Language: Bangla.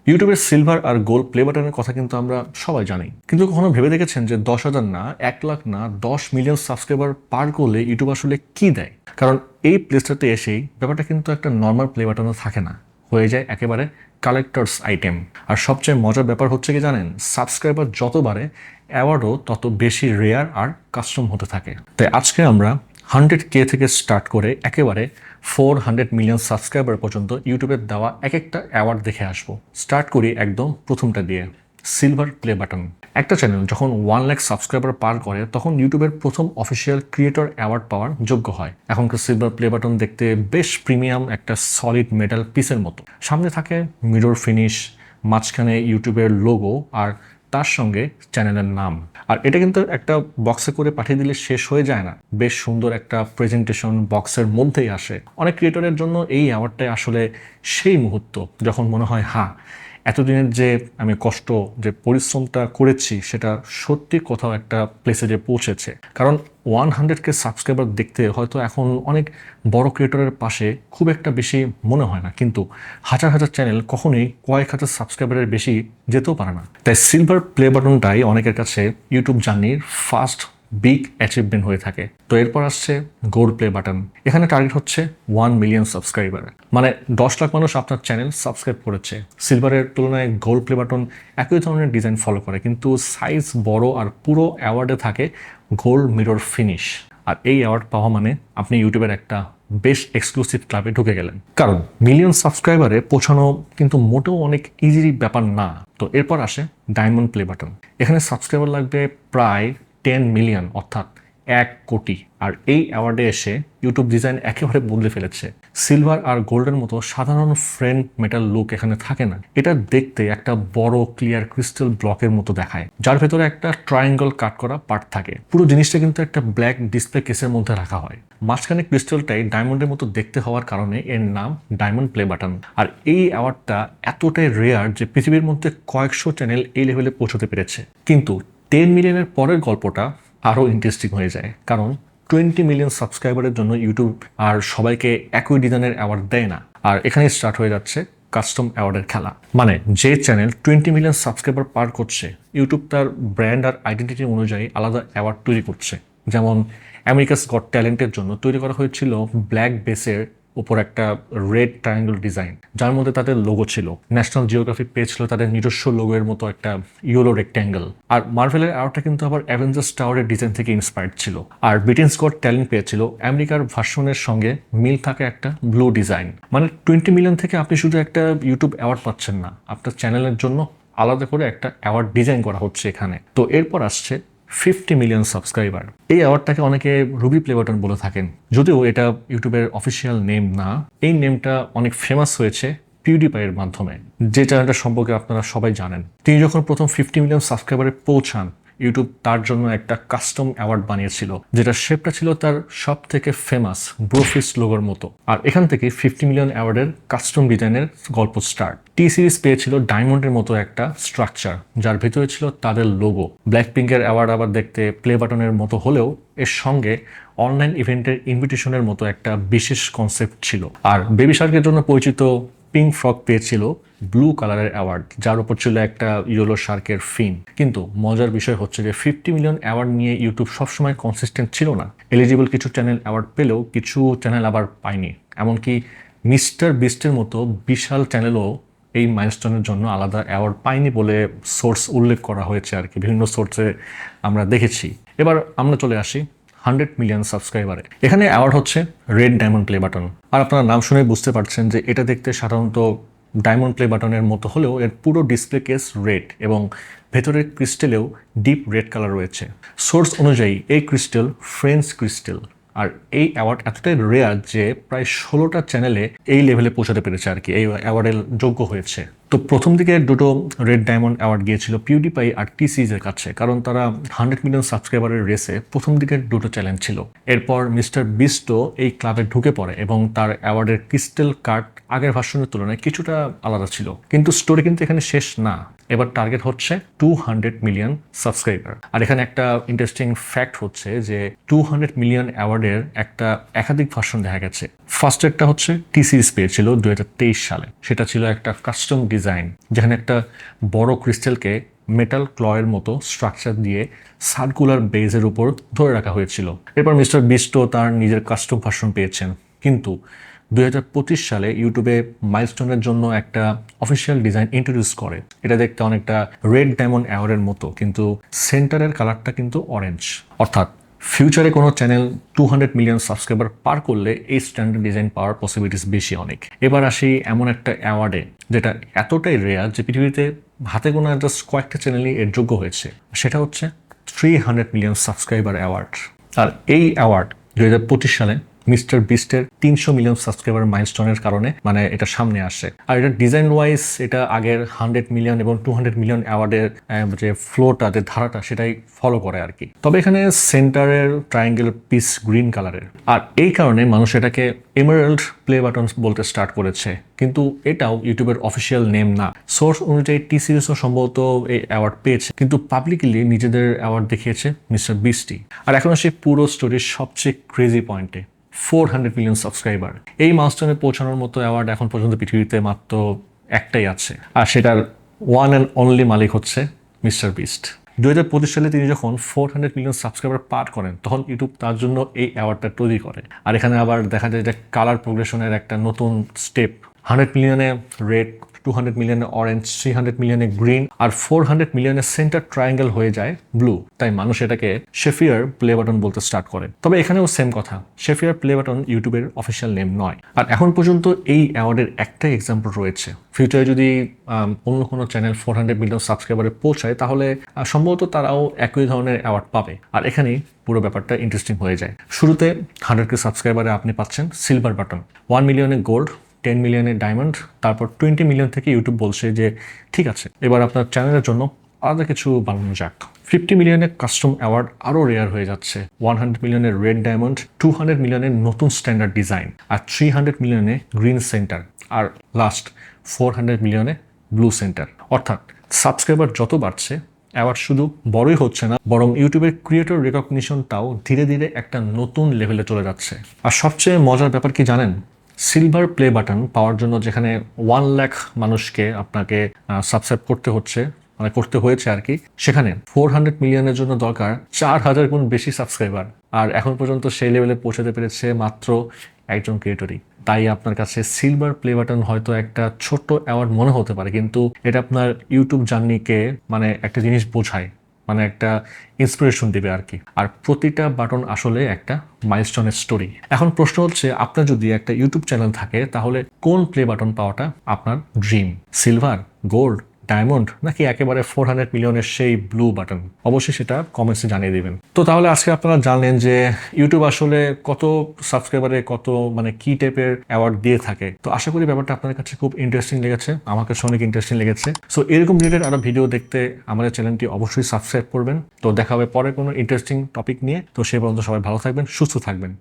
ইউটিউবের সিলভার আর গোল্ড প্লে বাটনের কথা কিন্তু আমরা সবাই জানি, কিন্তু কখনো ভেবে দেখেছেন যে 10,000 না, 1 লাখ না, 10 মিলিয়ন সাবস্ক্রাইবার পার করলে ইউটিউব আসলে কি দেয়? কারণ এই প্লেসটাতে এসেই ব্যাপারটা কিন্তু একটা নর্মাল প্লে বাটনও থাকে না, হয়ে যায় একেবারে কালেক্টরস আইটেম। আর সবচেয়ে মজার ব্যাপার হচ্ছে কি জানেন, সাবস্ক্রাইবার যত বাড়ে অ্যাওয়ার্ডও তত বেশি রেয়ার আর কাস্টম হতে থাকে। তাই আজকে আমরা 100K থেকে স্টার্ট করে একেবারে 400 মিলিয়ন সাবস্ক্রাইবার পর্যন্ত ইউটিউবের দেওয়া এক একটা অ্যাওয়ার্ড দেখে আসবো। স্টার্ট করি একদম প্রথমটা দিয়ে, সিলভার প্লে বাটন। একটা চ্যানেল যখন 1 লাখ সাবস্ক্রাইবার পার করে তখন ইউটিউবের প্রথম অফিসিয়াল ক্রিয়েটর অ্যাওয়ার্ড পাওয়ার যোগ্য হয়। এখনকার সিলভার প্লে বাটন দেখতে বেশ প্রিমিয়াম একটা সলিড মেটাল পিসের মতো। সামনে থাকে মিরর ফিনিশ, মাঝখানে ইউটিউবের লোগো আর তার সঙ্গে চ্যানেলের নাম। আর এটা কিন্তু একটা বক্সে করে পাঠিয়ে দিলে শেষ হয়ে যায় না, বেশ সুন্দর একটা প্রেজেন্টেশন বক্সের মধ্যেই আসে। অনেক ক্রিয়েটরের জন্য এই অ্যাওয়ার্ডটাই আসলে সেই মুহূর্ত যখন মনে হয় হ্যাঁ, এতদিনের যে আমি কষ্ট, যে পরিশ্রমটা করেছি সেটা সত্যি কোথাও একটা প্লেসে যে পৌঁছেছে। কারণ 100K সাবস্ক্রাইবার দেখতে হয়তো এখন অনেক বড় ক্রিয়েটরের পাশে খুব একটা বেশি মনে হয় না, কিন্তু হাজার হাজার চ্যানেল কখনোই কয়েক হাজার সাবস্ক্রাইবারের বেশি যেতেও পারে না। তাই সিলভার প্লে বাটনটাই অনেকের কাছে ইউটিউব জার্নির ফার্স্ট বিগ অ্যাচিভমেন্ট হয়ে থাকে। তো এরপর আসছে গোল্ড প্লে বাটন। এখানে টার্গেট হচ্ছে 1 মিলিয়ন সাবস্ক্রাইবার, মানে 10 লাখ মানুষ আপনার চ্যানেল সাবস্ক্রাইব করেছে। সিলভারের তুলনায় গোল্ড প্লে বাটন একই ধরনের ডিজাইন ফলো করে, কিন্তু সাইজ বড় আর পুরো অ্যাওয়ার্ডে থাকে গোল্ড মিরর ফিনিশ। আর এই অ্যাওয়ার্ড পাওয়া মানে আপনি ইউটিউবের একটা বেশ এক্সক্লুসিভ ক্লাবে ঢুকে গেলেন। কারণ মিলিয়ন সাবস্ক্রাইবারে পৌঁছানো কিন্তু মোটেও অনেক ইজি ব্যাপার না। তো এরপর আসে ডায়মন্ড প্লে বাটন। এখানে সাবস্ক্রাইবার লাগবে প্রায় 10 মিলিয়ন, অর্থাৎ 1 কোটি। আর এই অ্যাওয়ার্ডে এসে ইউটিউব ডিজাইন একেবারে বদলে ফেলেছে। সিলভার আর গোল্ডের মতো সাধারণ ফ্রেম মেটাল লুক এখানে থাকে না। এটা দেখতে একটা বড় ক্লিয়ার ক্রিস্টাল ব্লকের মতো দেখায়, যার ভেতরে একটা ট্রায়াঙ্গল কাট করা পার্ট থাকে। পুরো জিনিসটা কিন্তু একটা ব্ল্যাক ডিসপ্লে কেসের মধ্যে রাখা হয়। মাঝখানে ক্রিস্টালটাই ডায়মন্ডের মতো দেখতে হওয়ার কারণে এর নাম ডায়মন্ড প্লে বাটন। আর এই অ্যাওয়ার্ডটা এতটাই রেয়ার যে পৃথিবীর মধ্যে কয়েকশো চ্যানেল এই লেভেলে পৌঁছতে পেরেছে। কিন্তু 10 মিলিয়নের পরের গল্পটা আরও ইন্টারেস্টিং হয়ে যায়, কারণ 20 মিলিয়ন সাবস্ক্রাইবারের জন্য ইউটিউব আর সবাইকে একই ডিজাইনের অ্যাওয়ার্ড দেয় না। আর এখানে স্টার্ট হয়ে যাচ্ছে কাস্টম অ্যাওয়ার্ডের খেলা। মানে যে চ্যানেল 20 মিলিয়ন সাবস্ক্রাইবার পার করছে, ইউটিউব তার ব্র্যান্ড আর আইডেন্টিটি অনুযায়ী আলাদা অ্যাওয়ার্ড তৈরি করছে। যেমন আমেরিকাস গট ট্যালেন্টের জন্য তৈরি করা হয়েছিল ব্ল্যাক বেসের উপর একটা রেড ট্রায়াঙ্গল ডিজাইন, যার মধ্যে তাদের লোগো ছিল। ন্যাশনাল জিওগ্রাফি পেয়েছিল তাদের নিজস্ব লোগোর মতো একটা ইয়েলো রেক্ট্যাঙ্গেল। আর মার্ভেলের অ্যাওয়ার্ডটা কিন্তু আবার অ্যাভেঞ্জার্স টাওয়ারের ডিজাইন থেকে ইন্সপায়ার্ড ছিল। আর ব্রিটেনস গট ট্যালেন্ট পেয়েছিল আমেরিকার ভার্সনের সঙ্গে মিল থাকে একটা ব্লু ডিজাইন। মানে 20 মিলিয়ন থেকে আপনি শুধু একটা ইউটিউব অ্যাওয়ার্ড পাচ্ছেন না, আপনার চ্যানেলের জন্য আলাদা করে একটা অ্যাওয়ার্ড ডিজাইন করা হচ্ছে এখানে। তো এরপর আসছে 50 মিলিয়ন সাবস্ক্রাইবার। এই অ্যাওয়ার্ডটাকে অনেকে রুবি প্লে বাটন বলে থাকেন, যদিও এটা ইউটিউবের অফিসিয়াল নেম না। এই নেমটা অনেক ফেমাস হয়েছে পিউডিপাইয়ের মাধ্যমে, যে চ্যানেলটা সম্পর্কে আপনারা সবাই জানেন। তিনি যখন প্রথম 50 মিলিয়ন সাবস্ক্রাইবারে পৌঁছান, ইউটিউব তার জন্য একটা কাস্টম অ্যাওয়ার্ড বানিয়েছিল, যেটা শেপটা ছিল তার সব থেকে ফেমাস ব্রোফিস লোগোর মতো। আর এখান থেকে 50 মিলিয়ন অ্যাওয়ার্ডের কাস্টম ডিজাইনের গল্প স্টার্ট। টি সিরিজ পেয়েছিল ডায়মন্ডের মতো একটা স্ট্রাকচার, যার ভেতরে ছিল তাদের লোগো। ব্ল্যাক পিঙ্কের অ্যাওয়ার্ড আবার দেখতে প্লে বাটনের মতো হলেও এর সঙ্গে অনলাইন ইভেন্টের ইনভিটেশনের মতো একটা বিশেষ কনসেপ্ট ছিল। আর বেবি শার্কের জন্য পরিচিত পিঙ্ক ফ্রক পেয়েছিল ব্লু কালারের অ্যাওয়ার্ড, যার উপর ছিল একটা ইয়েলো শার্কের ফিন। কিন্তু মজার বিষয় হচ্ছে যে 50 মিলিয়ন অ্যাওয়ার্ড নিয়ে ইউটিউব সবসময় কনসিস্টেন্ট ছিল না। এলিজিবল কিছু চ্যানেল অ্যাওয়ার্ড পেলেও কিছু চ্যানেল আবার পায়নি। এমনকি মিস্টার বিস্টের মতো বিশাল চ্যানেলও এই মাইলস্টোনের জন্য আলাদা অ্যাওয়ার্ড পায়নি বলে সোর্স উল্লেখ করা হয়েছে আর কি, বিভিন্ন সোর্সে আমরা দেখেছি। এবার আমরা চলে আসি 100 মিলিয়ন সাবস্ক্রাইবারে। এখানে অ্যাওয়ার্ড হচ্ছে রেড ডায়মন্ড প্লে বাটন। আর আপনারা নাম শুনে বুঝতে পারছেন যে এটা দেখতে সাধারণত ডায়মন্ড প্লে বাটনের মতো হলেও এর পুরো ডিসপ্লে কেস রেড এবং ভেতরের ক্রিস্টেলেও ডিপ রেড কালার রয়েছে। সোর্স অনুযায়ী এই ক্রিস্টেল ফ্রেঞ্চ ক্রিস্টেল। আর এই অ্যাওয়ার্ড এতটাই রেয়ার যে প্রায় 16টা চ্যানেলে এই লেভেলে পৌঁছাতে পেরেছে আর কি, এই অ্যাওয়ার্ডের যোগ্য হয়েছে। তো প্রথম দিকে দুটো রেড ডায়মন্ড অ্যাওয়ার্ড গিয়েছিল পিউডিপাই আর টি সিরিজের কাছে, কারণ তারা 100 মিলিয়ন সাবস্ক্রাইবারের রেসে প্রথম দিকের দুটো চ্যালেঞ্জ ছিল। এরপর মিস্টার বিস্টও এই ক্লাবে ঢুকে পড়ে এবং তার অ্যাওয়ার্ডের ক্রিস্টেল কার্ড আগের ভার্সনের তুলনায় কিছুটা আলাদা ছিল। কিন্তু স্টোরি কিন্তু এখানে শেষ না, এবার টার্গেট হচ্ছে 200 মিলিয়ন সাবস্ক্রাইবার। আর এখানে একটা ইন্টারেস্টিং ফ্যাক্ট হচ্ছে যে 200 মিলিয়ন অ্যাওয়ার্ডের একটা একাধিক ভার্সন দেখা গেছে। ফার্স্ট একটা হচ্ছে টি সিরিজ পেয়েছিল 2023 সালে, সেটা ছিল একটা কাস্টম ডিজাইন ডিজাইন, যেখানে একটা বড় ক্রিস্টালকে মেটাল ক্লয়ের মতো স্ট্রাকচার দিয়ে সার্কুলার বেজের উপর ধরে রাখা হয়েছিল। এরপর মিস্টার বিস্টও তার নিজের কাস্টম ভার্সন পেয়েছেন। কিন্তু 2025 সালে ইউটিউবে মাইলস্টোনের জন্য একটা অফিসিয়াল ডিজাইন ইন্ট্রোডিউস করে। এটা দেখতে অনেকটা রেড ডায়মন্ড অ্যাওয়ার্ডের মতো, কিন্তু সেন্টারের কালারটা কিন্তু অরেঞ্জ। অর্থাৎ ফিউচারে কোনো চ্যানেল 200 মিলিয়ন সাবস্ক্রাইবার পার করলে এই স্ট্যান্ডার্ড ডিজাইন পাওয়ার পসিবিলিটিস বেশি অনেক। এবার আসি এমন একটা অ্যাওয়ার্ডে যেটা এতটাই রেয়ার যে পৃথিবীতে হাতে গোনা জাস্ট কয়েকটা চ্যানেলই এর যোগ্য হয়েছে। সেটা হচ্ছে 300 মিলিয়ন সাবস্ক্রাইবার অ্যাওয়ার্ড। আর এই অ্যাওয়ার্ড 2025 সালে মিস্টার বিস্টের 300 মিলিয়ন সাবস্ক্রাইবার মাইলস্টোনের কারণে মানে এটা সামনে আসে। আর এটা ডিজাইন ওয়াইজ এটা আগের 100 মিলিয়ন এবং 200 মিলিয়ন অ্যাওয়ার্ডের যে ফ্লোটা, যে ধারাটা, সেটাই ফলো করে আর কি। তবে এখানে সেন্টারের ট্রায়াঙ্গেল পিস গ্রিন কালারের, আর এই কারণে মানুষ এটাকে এমারাল্ড প্লে বাটন বলতে স্টার্ট করেছে। কিন্তু এটাও ইউটিউবের অফিসিয়াল নেম না। সোর্স অনুযায়ী টি সিরিজও সম্ভবত এই অ্যাওয়ার্ড পেয়েছে, কিন্তু পাবলিকলি নিজেদের অ্যাওয়ার্ড দেখিয়েছে মিস্টার বিস্টি। আর এখন আসে পুরো স্টোরির সবচেয়ে ক্রেজি পয়েন্টে, 400 মিলিয়ন সাবস্ক্রাইবার। এই মাইলস্টোনে পৌঁছানোর মতো অ্যাওয়ার্ড এখন পর্যন্ত পৃথিবীতে মাত্র একটাই আছে, আর সেটার ওয়ান অ্যান্ড অনলি মালিক হচ্ছে মিস্টার বিস্ট। 2025 সালে তিনি যখন 400 মিলিয়ন সাবস্ক্রাইবার পার করেন, তখন ইউটিউব তার জন্য এই অ্যাওয়ার্ডটা তৈরি করে। আর এখানে আবার দেখা যায় যে কালার প্রোগ্রেশনের একটা নতুন স্টেপ, 100 মিলিয়নে রেড, 200 মিলিয়নে অরেঞ্জ, 300 মিলিয়নে গ্রিন, আর 400 মিলিয়নের সেন্টার ট্রায়াঙ্গেল হয়ে যায় ব্লু। তাই মানুষ এটাকে শেফিয়ার প্লে বাটন বলতে স্টার্ট করে। তবে এখানেও সেম কথা, শেফিয়ার প্লে বাটন ইউটিউবের অফিসিয়াল নেম নয়। আর এখন পর্যন্ত এই অ্যাওয়ার্ডের একটাই এক্সাম্পল রয়েছে। ফিউচারে যদি অন্য কোনো চ্যানেল 400 মিলিয়ন সাবস্ক্রাইবারে পৌঁছায়, তাহলে সম্ভবত তারাও একই ধরনের অ্যাওয়ার্ড পাবে। আর এখানেই পুরো ব্যাপারটা ইন্টারেস্টিং হয়ে যায়। শুরুতে 100K সাবস্ক্রাইবারে আপনি পাচ্ছেন সিলভার বাটন, 1 মিলিয়নে গোল্ড, 10 মিলিয়নের ডায়মন্ড, তারপর 20 মিলিয়ন থেকে ইউটিউব বলছে যে ঠিক আছে, এবার আপনার চ্যানেলের জন্য আলাদা কিছু বানানো যাক। 50 মিলিয়নের কাস্টম অ্যাওয়ার্ড আরও রেয়ার হয়ে যাচ্ছে, 100 মিলিয়নের রেড ডায়মন্ড, 200 মিলিয়নের নতুন স্ট্যান্ডার্ড ডিজাইন, আর 300 মিলিয়নে গ্রিন সেন্টার, আর লাস্ট 400 মিলিয়নে ব্লু সেন্টার। অর্থাৎ সাবস্ক্রাইবার যত বাড়ছে, অ্যাওয়ার্ড শুধু বড়ই হচ্ছে না, বরং ইউটিউবের ক্রিয়েটর রেকগনিশনটাও ধীরে ধীরে একটা নতুন লেভেলে চলে যাচ্ছে। আর সবচেয়ে মজার ব্যাপার কি জানেন? সিলভার প্লে বাটন পাওয়ার জন্য যেখানে 1 লাখ মানুষকে আপনাকে সাবস্ক্রাইব করতে হয়েছে আর কি, সেখানে 400 মিলিয়নের জন্য দরকার 4000 গুণ বেশি সাবস্ক্রাইবার। আর এখন পর্যন্ত সেই লেভেলে পৌঁছাতে পেরেছে মাত্র একজন ক্রিয়েটরই। তাই আপনার কাছে সিলভার প্লে বাটন হয়তো একটা ছোট্ট অ্যাওয়ার্ড মনে হতে পারে, কিন্তু এটা আপনার ইউটিউব জার্নিকে মানে একটা জিনিস বোঝায়, মানে একটা ইন্সপিরেশন দিবে আর কি। আর প্রতিটা বাটন আসলে একটা মাইলস্টোনের স্টোরি। এখন প্রশ্ন হচ্ছে, আপনার যদি একটা ইউটিউব চ্যানেল থাকে, তাহলে কোন প্লে বাটন পাওয়াটা আপনার ড্রিম? সিলভার, গোল্ড, ডায়মন্ড, নাকি একেবারে 400 মিলিয়নের সেই ব্লু বাটন? অবশ্যই সেটা কমেন্টসে জানিয়ে দিবেন। তো তাহলে আজকে আপনারা জানলেন যে ইউটিউব আসলে কত সাবস্ক্রাইবারে কত মানে কি টাইপের অ্যাওয়ার্ড দিয়ে থাকে। তো আশা করি ব্যাপারটা আপনাদের কাছে খুব ইন্টারেস্টিং লেগেছে, আমার কাছে অনেক ইন্টারেস্টিং লেগেছে। সো এরকম রিলেটেড আরো ভিডিও দেখতে আমাদের চ্যানেলটি অবশ্যই সাবস্ক্রাইব করবেন। তো দেখা হবে পরে কোনো ইন্টারেস্টিং টপিক নিয়ে। তো সে পর্যন্ত সবাই ভালো থাকবেন, সুস্থ থাকবেন।